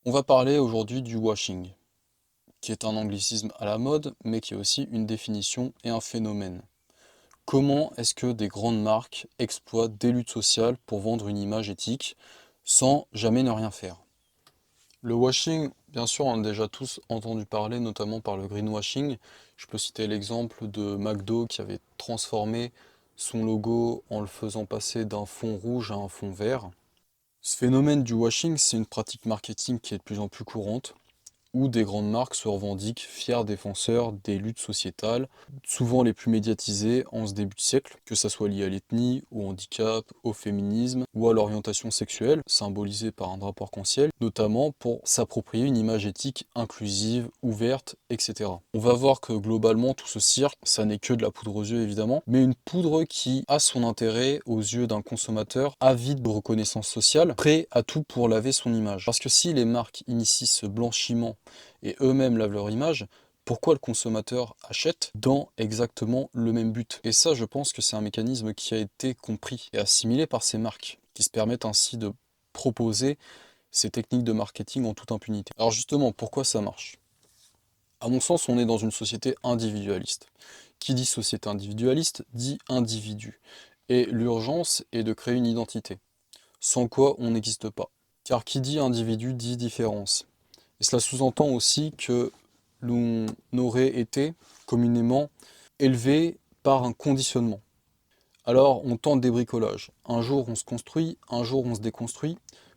On va parler aujourd'hui du washing, qui est un anglicisme à la mode, mais qui est aussi une définition et un phénomène. Comment est-ce que des grandes marques exploitent des luttes sociales pour vendre une image éthique sans jamais ne rien faire? Le washing, bien sûr, on a déjà tous entendu parler, notamment par le greenwashing. Je peux citer l'exemple de McDo qui avait transformé son logo en le faisant passer d'un fond rouge à un fond vert. Ce phénomène du washing, c'est une pratique marketing qui est de plus en plus courante, où des grandes marques se revendiquent fiers défenseurs des luttes sociétales, souvent les plus médiatisées en ce début de siècle, que ça soit lié à l'ethnie, au handicap, au féminisme ou à l'orientation sexuelle, symbolisée par un drapeau arc-en-ciel, notamment pour s'approprier une image éthique inclusive, ouverte, etc. On va voir que globalement tout ce cirque, ça n'est que de la poudre aux yeux évidemment, mais une poudre qui a son intérêt aux yeux d'un consommateur avide de reconnaissance sociale, prêt à tout pour laver son image. Parce que si les marques initient ce blanchiment et eux-mêmes lavent leur image, pourquoi le consommateur achète dans exactement le même but? Et ça, je pense que c'est un mécanisme qui a été compris et assimilé par ces marques, qui se permettent ainsi de proposer ces techniques de marketing en toute impunité. Alors justement, pourquoi ça marche? À mon sens, on est dans une société individualiste. Qui dit société individualiste dit individu. Et l'urgence est de créer une identité, sans quoi on n'existe pas. Car qui dit individu dit différence. Et cela sous-entend aussi que l'on aurait été communément élevé par un conditionnement. Alors on tente des bricolages. Un jour on se construit, un jour on se déconstruit,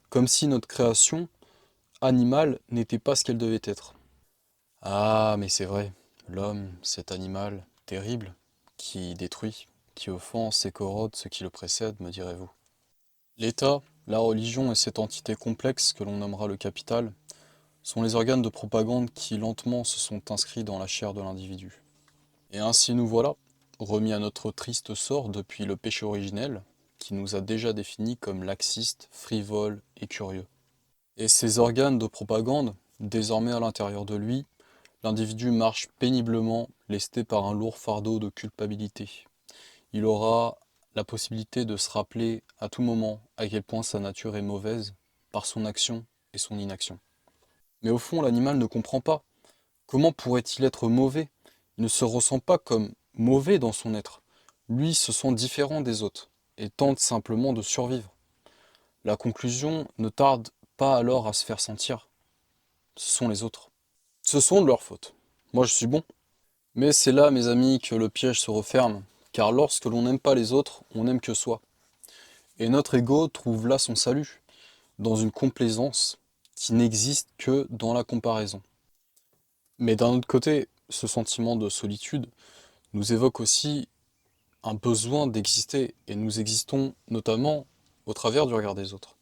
comme si notre création animale n'était pas ce qu'elle devait être. Ah, mais c'est vrai, l'homme, cet animal terrible, qui détruit, qui offense et corrode ce qui le précède, me direz-vous. L'État, la religion et cette entité complexe que l'on nommera le capital sont les organes de propagande qui lentement se sont inscrits dans la chair de l'individu. Et ainsi nous voilà, remis à notre triste sort depuis le péché originel, qui nous a déjà définis comme laxistes, frivoles et curieux. Et ces organes de propagande, désormais à l'intérieur de lui, l'individu marche péniblement, lesté par un lourd fardeau de culpabilité. Il aura la possibilité de se rappeler à tout moment à quel point sa nature est mauvaise par son action et son inaction. Mais au fond, l'animal ne comprend pas. Comment pourrait-il être mauvais? Il ne se ressent pas comme mauvais dans son être. Lui se sent différent des autres et tente simplement de survivre. La conclusion ne tarde pas alors à se faire sentir. Ce sont les autres. Ce sont de leur faute. Moi je suis bon. Mais c'est là, mes amis, que le piège se referme. Car lorsque l'on n'aime pas les autres, on n'aime que soi. Et notre ego trouve là son salut, dans une complaisance qui n'existe que dans la comparaison. Mais d'un autre côté, ce sentiment de solitude nous évoque aussi un besoin d'exister, et nous existons notamment au travers du regard des autres.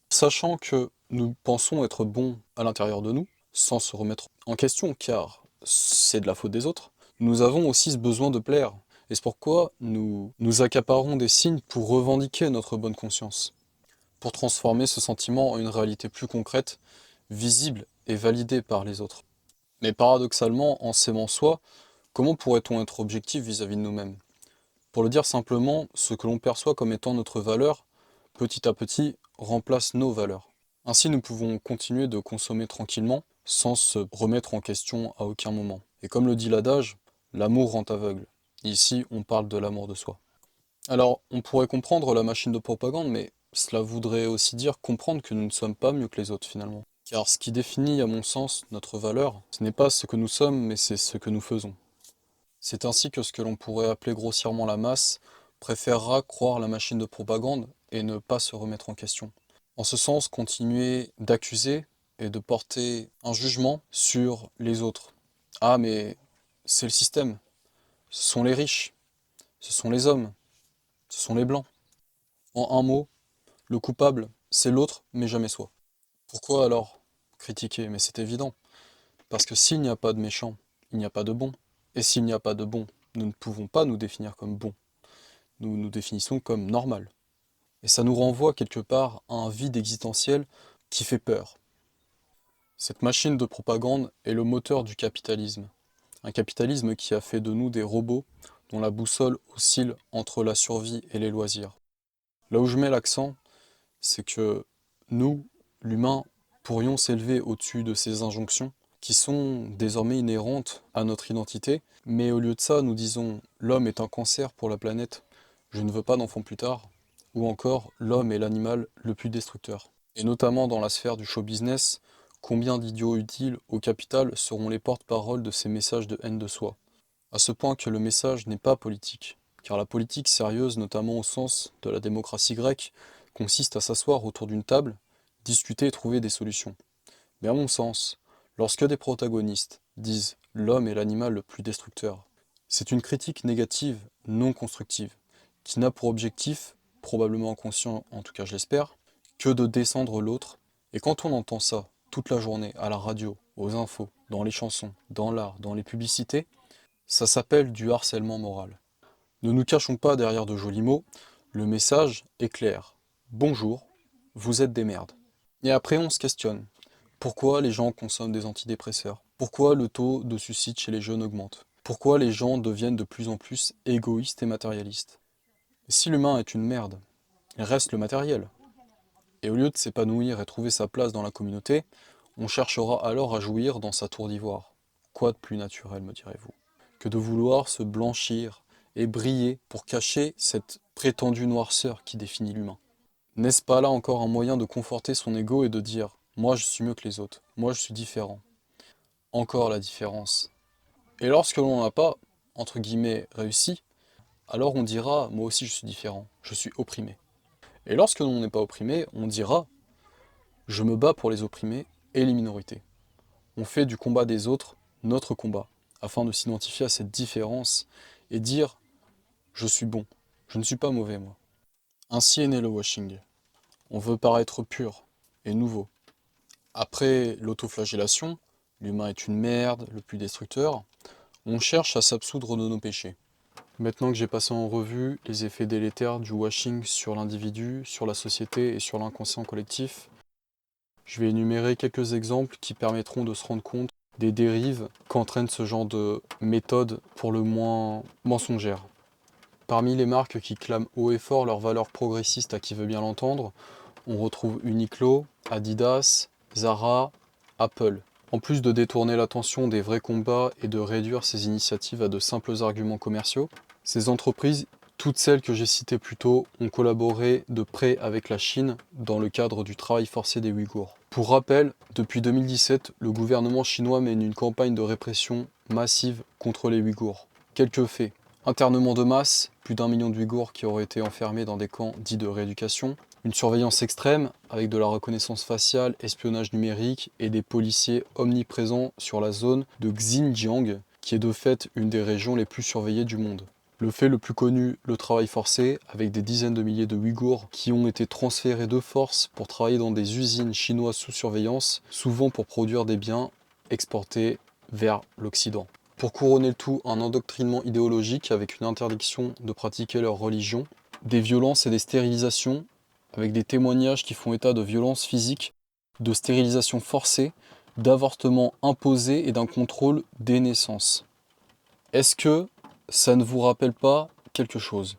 Sachant que nous pensons être bons à l'intérieur de nous, sans se remettre en question, car c'est de la faute des autres, nous avons aussi ce besoin de plaire. Et c'est pourquoi nous accaparons des signes pour revendiquer notre bonne conscience, pour transformer ce sentiment en une réalité plus concrète, visible et validée par les autres. Mais paradoxalement, en s'aimant soi, comment pourrait-on être objectif vis-à-vis de nous-mêmes? Pour le dire simplement, ce que l'on perçoit comme étant notre valeur, petit à petit, remplace nos valeurs. Ainsi, nous pouvons continuer de consommer tranquillement, sans se remettre en question à aucun moment. Et comme le dit l'adage, l'amour rend aveugle. Ici, on parle de l'amour de soi. Alors, on pourrait comprendre la machine de propagande, mais cela voudrait aussi dire comprendre que nous ne sommes pas mieux que les autres finalement. Car ce qui définit, à mon sens, notre valeur, ce n'est pas ce que nous sommes, mais c'est ce que nous faisons. C'est ainsi que ce que l'on pourrait appeler grossièrement la masse préférera croire la machine de propagande et ne pas se remettre en question. En ce sens, continuer d'accuser et de porter un jugement sur les autres. Ah, mais c'est le système, ce sont les riches, ce sont les hommes, ce sont les blancs. En un mot, le coupable, c'est l'autre, mais jamais soi. Pourquoi alors critiquer? Mais c'est évident. Parce que s'il n'y a pas de méchants, il n'y a pas de bons. Et s'il n'y a pas de bons, nous ne pouvons pas nous définir comme bons. Nous nous définissons comme normal. Et ça nous renvoie quelque part à un vide existentiel qui fait peur. Cette machine de propagande est le moteur du capitalisme. Un capitalisme qui a fait de nous des robots dont la boussole oscille entre la survie et les loisirs. Là où je mets l'accent, c'est que nous, l'humain, pourrions s'élever au-dessus de ces injonctions qui sont désormais inhérentes à notre identité, mais au lieu de ça, nous disons l'homme est un cancer pour la planète, je ne veux pas d'enfants plus tard, ou encore l'homme est l'animal le plus destructeur. Et notamment dans la sphère du show business, combien d'idiots utiles au capital seront les porte-paroles de ces messages de haine de soi? À ce point que le message n'est pas politique, car la politique sérieuse, notamment au sens de la démocratie grecque, consiste à s'asseoir autour d'une table, discuter et trouver des solutions. Mais à mon sens, lorsque des protagonistes disent l'homme est l'animal le plus destructeur, c'est une critique négative, non constructive, qui n'a pour objectif, probablement inconscient, en tout cas je l'espère, que de descendre l'autre. Et quand on entend ça toute la journée, à la radio, aux infos, dans les chansons, dans l'art, dans les publicités, ça s'appelle du harcèlement moral. Ne nous cachons pas derrière de jolis mots, le message est clair. Bonjour, vous êtes des merdes. Et après on se questionne. Pourquoi les gens consomment des antidépresseurs? Pourquoi le taux de suicide chez les jeunes augmente? Pourquoi les gens deviennent de plus en plus égoïstes et matérialistes? Et si l'humain est une merde, il reste le matériel. Et au lieu de s'épanouir et trouver sa place dans la communauté, on cherchera alors à jouir dans sa tour d'ivoire. Quoi de plus naturel, me direz-vous, que de vouloir se blanchir et briller pour cacher cette prétendue noirceur qui définit l'humain? N'est-ce pas là encore un moyen de conforter son ego et de dire « moi je suis mieux que les autres, moi je suis différent ». Encore la différence. Et lorsque l'on n'a pas, entre guillemets, réussi, alors on dira « moi aussi je suis différent, je suis opprimé ». Et lorsque l'on n'est pas opprimé, on dira « je me bats pour les opprimés et les minorités ». On fait du combat des autres notre combat, afin de s'identifier à cette différence et dire « je suis bon, je ne suis pas mauvais moi ». Ainsi est né le washing. On veut paraître pur et nouveau. Après l'autoflagellation, l'humain est une merde, le plus destructeur, on cherche à s'absoudre de nos péchés. Maintenant que j'ai passé en revue les effets délétères du washing sur l'individu, sur la société et sur l'inconscient collectif, je vais énumérer quelques exemples qui permettront de se rendre compte des dérives qu'entraîne ce genre de méthode pour le moins mensongère. Parmi les marques qui clament haut et fort leurs valeurs progressistes à qui veut bien l'entendre, on retrouve Uniqlo, Adidas, Zara, Apple. En plus de détourner l'attention des vrais combats et de réduire ces initiatives à de simples arguments commerciaux, ces entreprises, toutes celles que j'ai citées plus tôt, ont collaboré de près avec la Chine dans le cadre du travail forcé des Ouïghours. Pour rappel, depuis 2017, le gouvernement chinois mène une campagne de répression massive contre les Ouïghours. Quelques faits. Internement de masse, plus d'1 million d'Ouïghours qui auraient été enfermés dans des camps dits de rééducation. Une surveillance extrême, avec de la reconnaissance faciale, espionnage numérique et des policiers omniprésents sur la zone de Xinjiang, qui est de fait une des régions les plus surveillées du monde. Le fait le plus connu, le travail forcé, avec des dizaines de milliers de Ouïghours qui ont été transférés de force pour travailler dans des usines chinoises sous surveillance, souvent pour produire des biens exportés vers l'Occident. Pour couronner le tout, un endoctrinement idéologique avec une interdiction de pratiquer leur religion, des violences et des stérilisations, avec des témoignages qui font état de violences physiques, de stérilisation forcée, d'avortements imposés et d'un contrôle des naissances. Est-ce que ça ne vous rappelle pas quelque chose?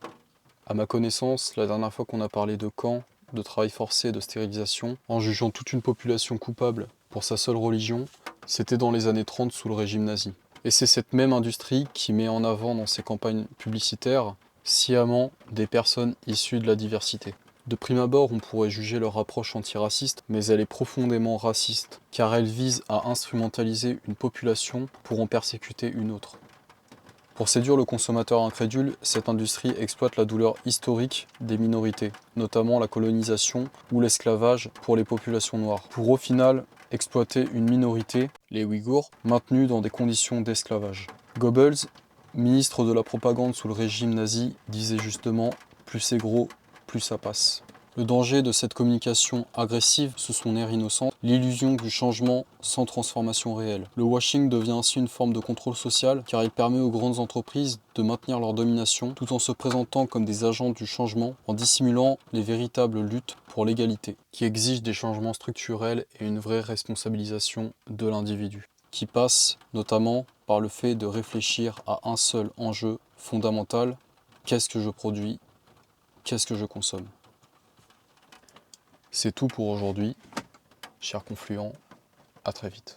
À ma connaissance, la dernière fois qu'on a parlé de camps, de travail forcé et de stérilisation, en jugeant toute une population coupable pour sa seule religion, c'était dans les années 30 sous le régime nazi. Et c'est cette même industrie qui met en avant dans ses campagnes publicitaires sciemment des personnes issues de la diversité. De prime abord, on pourrait juger leur approche antiraciste, mais elle est profondément raciste, car elle vise à instrumentaliser une population pour en persécuter une autre. Pour séduire le consommateur incrédule, cette industrie exploite la douleur historique des minorités, notamment la colonisation ou l'esclavage pour les populations noires, pour au final exploiter une minorité, les Ouïghours, maintenus dans des conditions d'esclavage. Goebbels, ministre de la propagande sous le régime nazi, disait justement « plus c'est gros, plus ça passe ». Le danger de cette communication agressive sous son air innocent, l'illusion du changement sans transformation réelle. Le washing devient ainsi une forme de contrôle social car il permet aux grandes entreprises de maintenir leur domination tout en se présentant comme des agents du changement en dissimulant les véritables luttes pour l'égalité qui exigent des changements structurels et une vraie responsabilisation de l'individu qui passe notamment par le fait de réfléchir à un seul enjeu fondamental, qu'est-ce que je produis, qu'est-ce que je consomme. C'est tout pour aujourd'hui. Cher Confluent, à très vite.